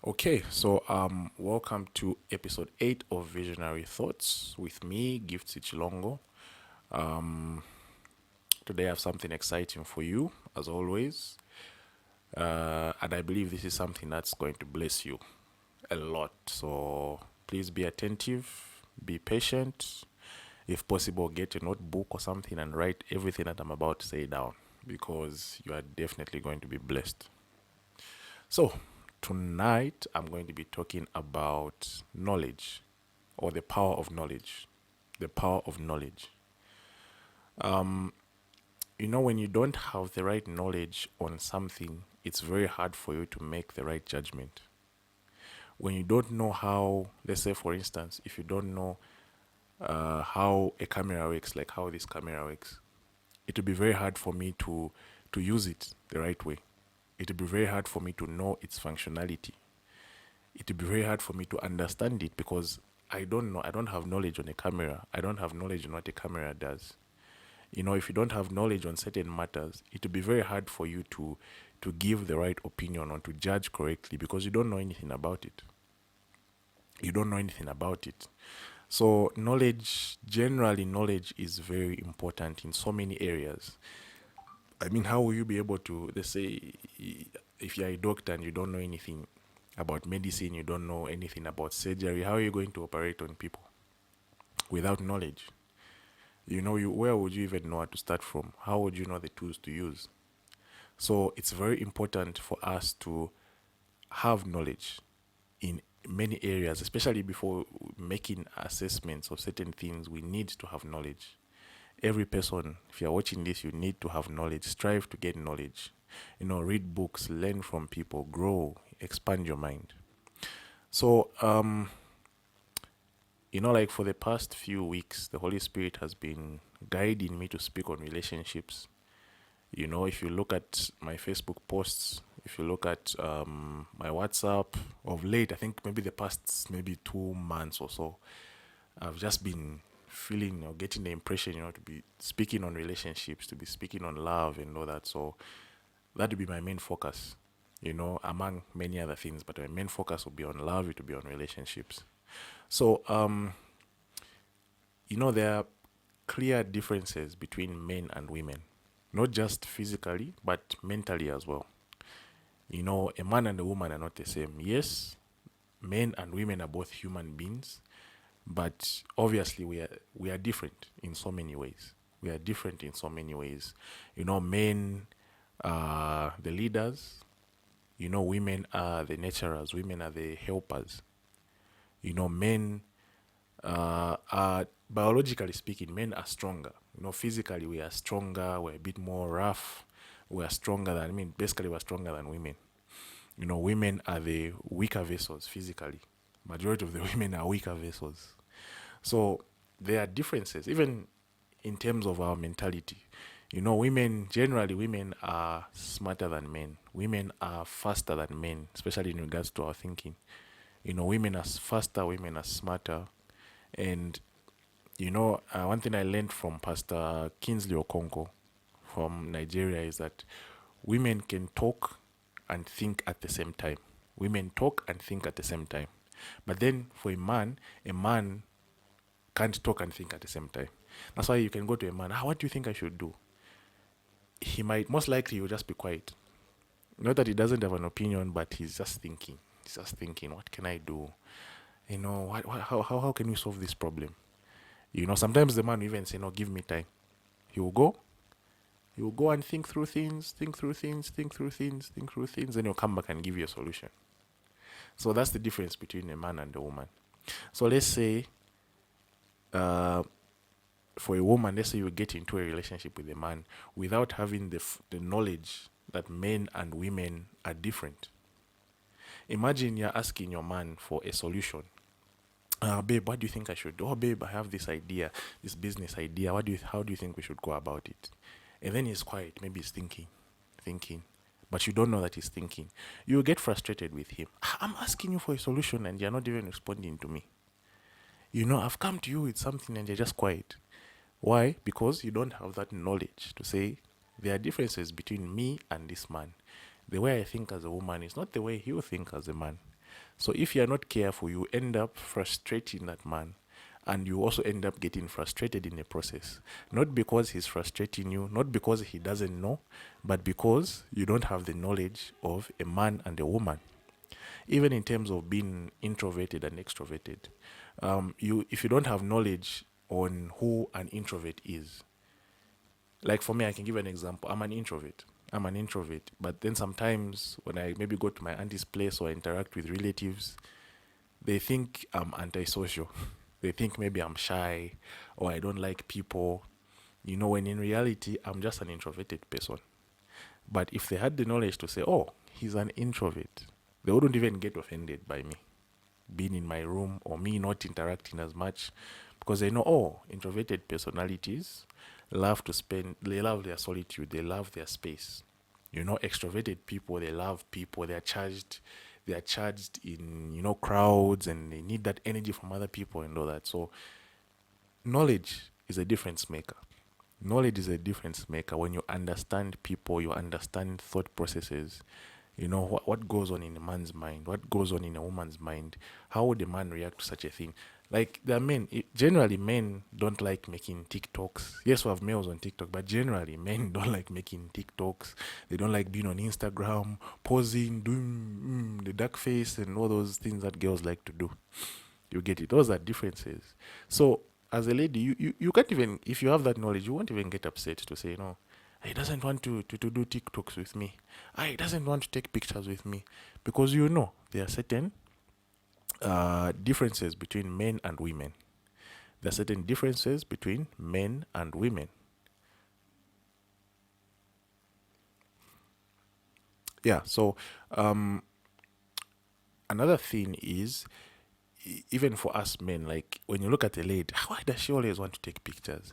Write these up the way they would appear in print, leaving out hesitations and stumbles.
Okay, so welcome to episode 8 of Visionary Thoughts with me, Gift Sichilongo. Um, Today I have something exciting for you, as always, and I believe this is something that's going to bless you a lot. So please be attentive, be patient. If possible, get a notebook or something and write everything that I'm about to say down because you are definitely going to be blessed. So, tonight I'm going to be talking about knowledge or the power of knowledge. The power of knowledge. When you don't have the right knowledge on something, it's very hard for you to make the right judgment. When you don't know how, let's say, for instance, if you don't know how a camera works, like how this camera works, it will be very hard for me to use it the right way. It will be very hard for me to know its functionality. It will be very hard for me to understand it because I don't know. I don't have knowledge on a camera. I don't have knowledge on what a camera does. If you don't have knowledge on certain matters, it will be very hard for you to give the right opinion or to judge correctly because you don't know anything about it. You don't know anything about it. So generally knowledge is very important in so many areas. I mean, how will you be able to, let's say, if you're a doctor and you don't know anything about medicine, you don't know anything about surgery, how are you going to operate on people without knowledge? Where would you even know how to start from? How would you know the tools to use? So it's very important for us to have knowledge in many areas, especially before making assessments of certain things. We need to have knowledge. Every person, if you're watching this, you need to have knowledge. Strive to get knowledge. Read books, learn from people, grow, expand your mind. So, like for the past few weeks, the Holy Spirit has been guiding me to speak on relationships. If you look at my Facebook posts, if you look at my WhatsApp of late, I think maybe the past maybe 2 months or so, I've just been feeling or getting the impression, to be speaking on relationships, to be speaking on love and all that. So that would be my main focus, among many other things. But my main focus will be on love, it will be on relationships. So, there are clear differences between men and women, not just physically, but mentally as well. A man and a woman are not the same. Yes, men and women are both human beings, but obviously we are different in so many ways. We are different in so many ways. Men are the leaders. Women are the nurturers. Women are the helpers. Men are, biologically speaking, men are stronger. Physically we are stronger. We're a bit more rough. We're stronger than, basically we're stronger than women. Women are the weaker vessels physically. Majority of the women are weaker vessels. So there are differences, even in terms of our mentality. Generally, women are smarter than men. Women are faster than men, especially in regards to our thinking. Women are faster, women are smarter. And, one thing I learned from Pastor Kingsley Okonkwo from Nigeria is that women can talk and think at the same time. Women talk and think at the same time. But then for a man can't talk and think at the same time. That's why you can go to a man, what do you think I should do? He might, most likely, he will just be quiet. Not that he doesn't have an opinion, but he's just thinking. He's just thinking, what can I do? How can we solve this problem? Sometimes the man will even say, no, give me time. He will go and think through things, then he'll come back and give you a solution. So that's the difference between a man and a woman. So let's say, for a woman, let's say you get into a relationship with a man without having the knowledge that men and women are different. Imagine you're asking your man for a solution. Babe, what do you think I should do? Oh, babe, I have this idea, this business idea. How do you think we should go about it? And then he's quiet. Maybe he's thinking. but you don't know that he's thinking. You get frustrated with him. I'm asking you for a solution and you're not even responding to me. I've come to you with something and you're just quiet. Why? Because you don't have that knowledge to say there are differences between me and this man. The way I think as a woman is not the way he'll think as a man. So if you're not careful, you end up frustrating that man. And you also end up getting frustrated in the process. Not because he's frustrating you, not because he doesn't know, but because you don't have the knowledge of a man and a woman. Even in terms of being introverted and extroverted, if you don't have knowledge on who an introvert is, like for me, I can give an example. I'm an introvert. But then sometimes when I maybe go to my auntie's place or interact with relatives, they think I'm antisocial. They think maybe I'm shy or I don't like people. When in reality, I'm just an introverted person. But if they had the knowledge to say, oh, he's an introvert, they wouldn't even get offended by me being in my room or me not interacting as much, because they know, oh, introverted personalities they love their solitude, they love their space. Extroverted people, they love people, they're charged in, crowds, and they need that energy from other people and all that. So knowledge is a difference maker. Knowledge is a difference maker. When you understand people, you understand thought processes. What goes on in a man's mind, what goes on in a woman's mind. How would a man react to such a thing? Like, the men, generally men don't like making TikToks. Yes, we have males on TikTok, but generally men don't like making TikToks. They don't like being on Instagram, posing, doing the duck face and all those things that girls like to do. You get it? Those are differences. So as a lady, you can't even, if you have that knowledge, you won't even get upset to say, no, he doesn't want to do TikToks with me. He doesn't want to take pictures with me. Because there are certain differences between men and women. There are certain differences between men and women. Yeah, so another thing is, even for us men, like when you look at a lady, why does she always want to take pictures?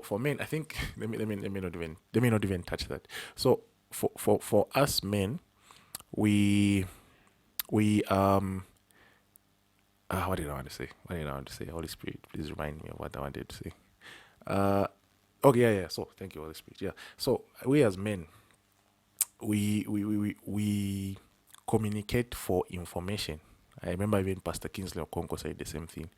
For men, I think let me not even touch that. So for us men, we what did I want to say? Holy Spirit, please remind me of what I wanted to say. Okay, yeah. So thank you, Holy Spirit. Yeah. So we as men, we communicate for information. I remember even Pastor Kingsley Okonkwo said the same thing.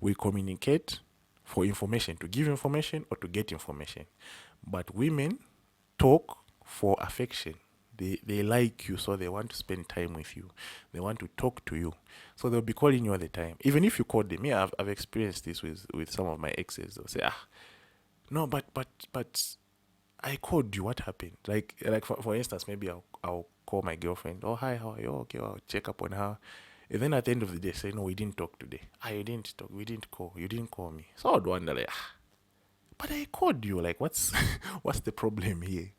We communicate for information, to give information or to get information. But women talk for affection. They like you, so they want to spend time with you. They want to talk to you. So they'll be calling you all the time. Even if you call them. Yeah, I've experienced this with some of my exes. They'll say, no, but I called you. What happened? Like for instance, maybe I'll call my girlfriend. Oh, hi, how are you? Okay, I'll check up on her. And then at the end of the day, say, no, we didn't talk today. You didn't talk. We didn't call. You didn't call me. So I'd wonder, like, but I called you. Like, what's what's the problem here?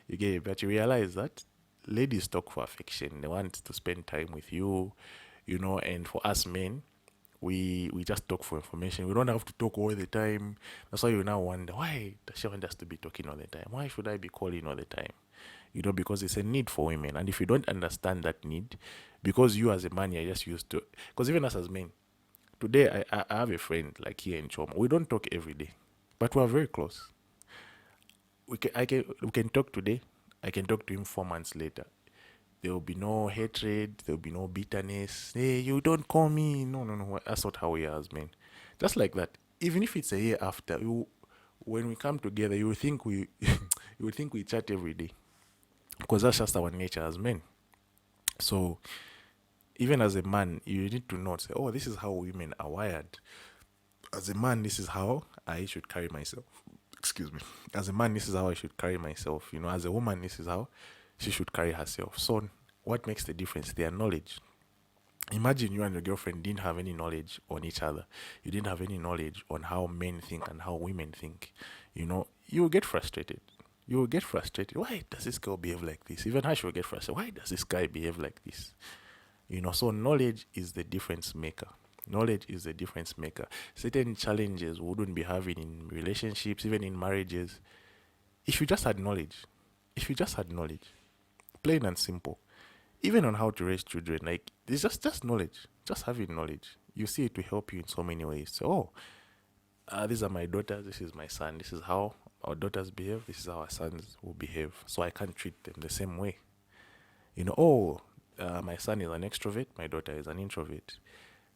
You get it? But you realize that ladies talk for affection. They want to spend time with you, and for us men, we just talk for information. We don't have to talk all the time. That's why you now wonder, why does she want us to be talking all the time? Why should I be calling all the time? Because it's a need for women. And if you don't understand that need, because you as a man, you're just used to, because even us as men, today I have a friend like here in Choma. We don't talk every day, but we are very close. We can talk today. I can talk to him 4 months later. There will be no hatred. There will be no bitterness. Hey, you don't call me. No, no, no. That's not how we are as men. Just like that. Even if it's a year after, when we come together, you will think you will think we chat every day, because that's just our nature as men. So even as a man, you need to know, say, oh, this is how women are wired. As a man, this is how I should carry myself. Excuse me. As a man, this is how I should carry myself. As a woman, this is how she should carry herself. So what makes the difference? Their knowledge. Imagine you and your girlfriend didn't have any knowledge on each other. You didn't have any knowledge on how men think and how women think. You will get frustrated. You will get frustrated. Why does this girl behave like this? Even her, she will get frustrated. Why does this guy behave like this? So knowledge is the difference maker. Knowledge is the difference maker. Certain challenges we wouldn't be having in relationships, even in marriages, if you just had knowledge. If you just had knowledge. plain and simple. Even on how to raise children, like it's just knowledge, just having knowledge. You see, it will help you in so many ways. So, these are my daughters, this is my son, this is how our daughters behave, this is how our sons will behave. So I can't treat them the same way. My son is an extrovert, my daughter is an introvert.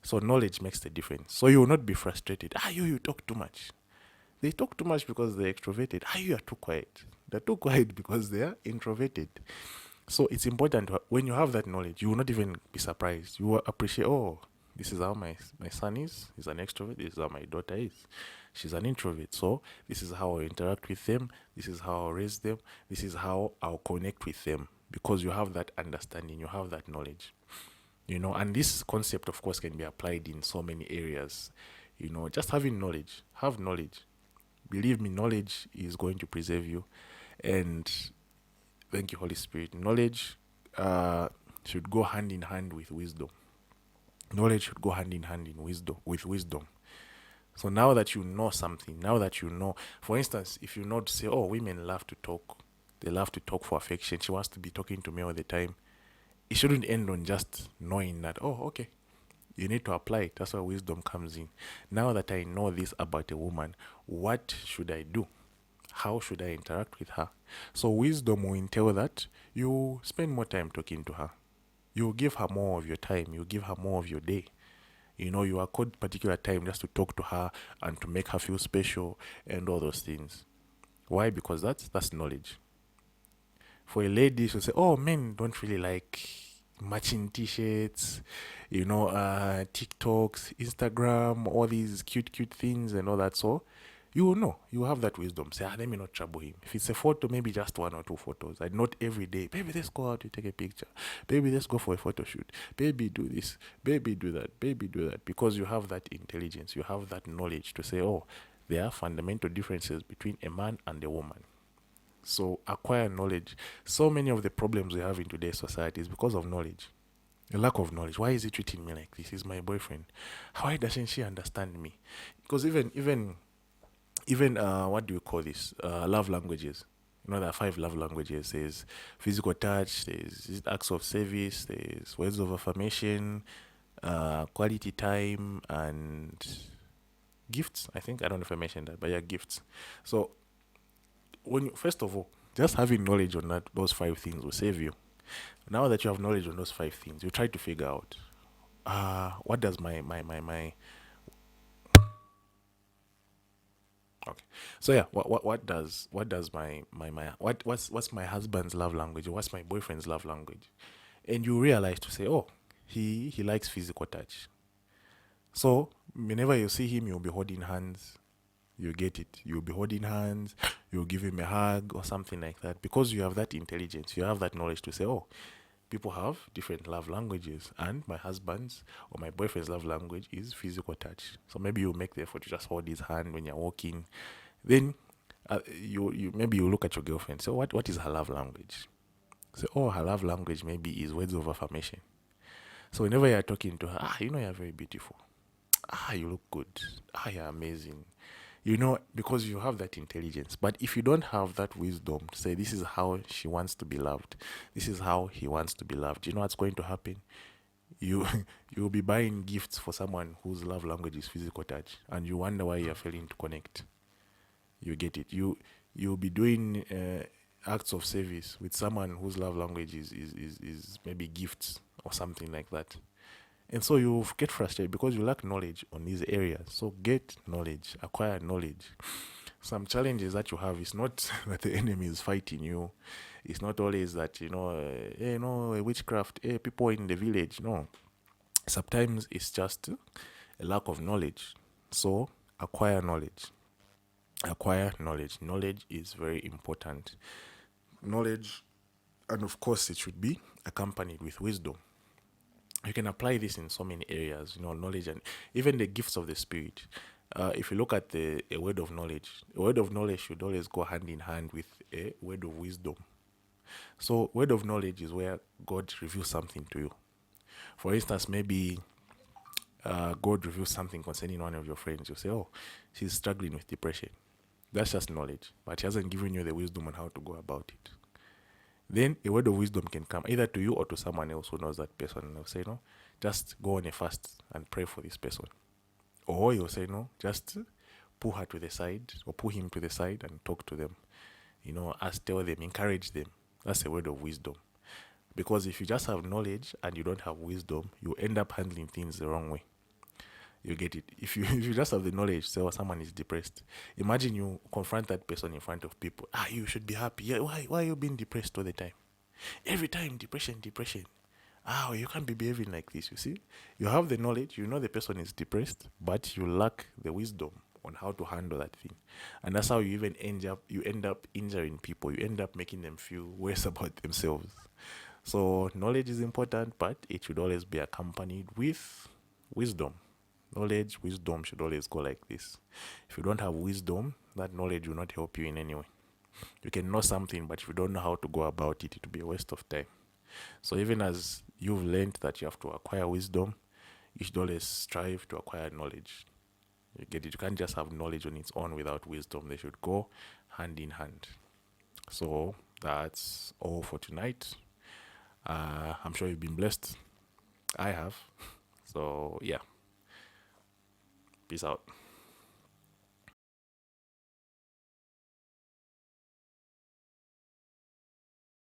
So knowledge makes the difference. So you will not be frustrated. You talk too much. They talk too much because they're extroverted. You are too quiet. They're too quiet because they are introverted. So it's important when you have that knowledge, you will not even be surprised. You will appreciate, this is how my son is. He's an extrovert. This is how my daughter is. She's an introvert. So this is how I interact with them. This is how I raise them. This is how I'll connect with them. Because you have that understanding, you have that knowledge. And this concept, of course, can be applied in so many areas. Just having knowledge. Have knowledge. Believe me, knowledge is going to preserve you. And thank you, Holy Spirit. Knowledge should go hand in hand with wisdom. Knowledge should go hand in hand with wisdom. So now that you know something, for instance, if you know to say, women love to talk, they love to talk for affection, she wants to be talking to me all the time, it shouldn't end on just knowing that, okay. You need to apply it. That's where wisdom comes in. Now that I know this about a woman, what should I do? How should I interact with her? So wisdom will entail that you spend more time talking to her. You give her more of your time. You give her more of your day. You accord particular time just to talk to her and to make her feel special and all those things. Why? Because that's knowledge. For a lady, she'll say, men don't really like matching t-shirts, TikToks, Instagram, all these cute things and all that. So you will know. You have that wisdom. Say, let me not trouble him. If it's a photo, maybe just 1 or 2 photos. And not every day. Baby, let's go out to take a picture. Baby, let's go for a photo shoot. Baby, do this. Baby, do that. Baby, do that. Because you have that intelligence. You have that knowledge to say, there are fundamental differences between a man and a woman. So acquire knowledge. So many of the problems we have in today's society is because of knowledge. A lack of knowledge. Why is he treating me like this? He's my boyfriend. Why doesn't she understand me? Because even what do you call this? Love languages. There are 5 love languages. There's physical touch, there's acts of service, there's words of affirmation, quality time, and gifts. I think, I don't know if I mentioned that, but yeah, gifts. So first of all, just having knowledge on those 5 things will save you. Now that you have knowledge on those 5 things, you try to figure out, what does my okay. So yeah, what's my husband's love language, or what's my boyfriend's love language? And you realize to say, he likes physical touch. So whenever you see him, you'll be holding hands. You get it. You'll be holding hands. You'll give him a hug or something like that, because you have that intelligence. You have that knowledge to say, people have different love languages, and my husband's or my boyfriend's love language is physical touch. So maybe you make the effort to just hold his hand when you're walking. Then you maybe you look at your girlfriend. So what is her love language? So her love language maybe is words of affirmation. So whenever you're talking to her, you're very beautiful. You look good. You're amazing. Because you have that intelligence. But if you don't have that wisdom to say, this is how she wants to be loved, this is how he wants to be loved, you know what's going to happen? You'll be buying gifts for someone whose love language is physical touch, and you wonder why you're failing to connect. You get it. You'll be doing acts of service with someone whose love language is maybe gifts or something like that. And so you get frustrated because you lack knowledge on these areas. So get knowledge, acquire knowledge. Some challenges that you have is not that the enemy is fighting you. It's not always that, witchcraft, people in the village. No. Sometimes it's just a lack of knowledge. So acquire knowledge. Acquire knowledge. Knowledge is very important. Knowledge, and of course, it should be accompanied with wisdom. You can apply this in so many areas, knowledge and even the gifts of the Spirit. If you look at a word of knowledge should always go hand in hand with a word of wisdom. So word of knowledge is where God reveals something to you. For instance, maybe God reveals something concerning one of your friends. You say, she's struggling with depression. That's just knowledge, but he hasn't given you the wisdom on how to go about it. then a word of wisdom can come either to you or to someone else who knows that person. And they'll say, no, just go on a fast and pray for this person. Or you'll say, no, just pull her to the side or pull him to the side and talk to them. Tell them, encourage them. That's a word of wisdom. Because if you just have knowledge and you don't have wisdom, you end up handling things the wrong way. You get it? If you if you just have the knowledge, say, someone is depressed. Imagine you confront that person in front of people. You should be happy. Yeah, why are you being depressed all the time? Every time, depression, depression. You can't be behaving like this. You see, you have the knowledge. You know the person is depressed, but you lack the wisdom on how to handle that thing, and that's how you even end up injuring people. You end up making them feel worse about themselves. So knowledge is important, but it should always be accompanied with wisdom. Knowledge, wisdom should always go like this. If you don't have wisdom, that knowledge will not help you in any way. You can know something, but if you don't know how to go about it, it will be a waste of time. So even as you've learned that you have to acquire wisdom, you should always strive to acquire knowledge. You get it? You can't just have knowledge on its own without wisdom. They should go hand in hand. So that's all for tonight. I'm sure you've been blessed. I have. So yeah. Peace out.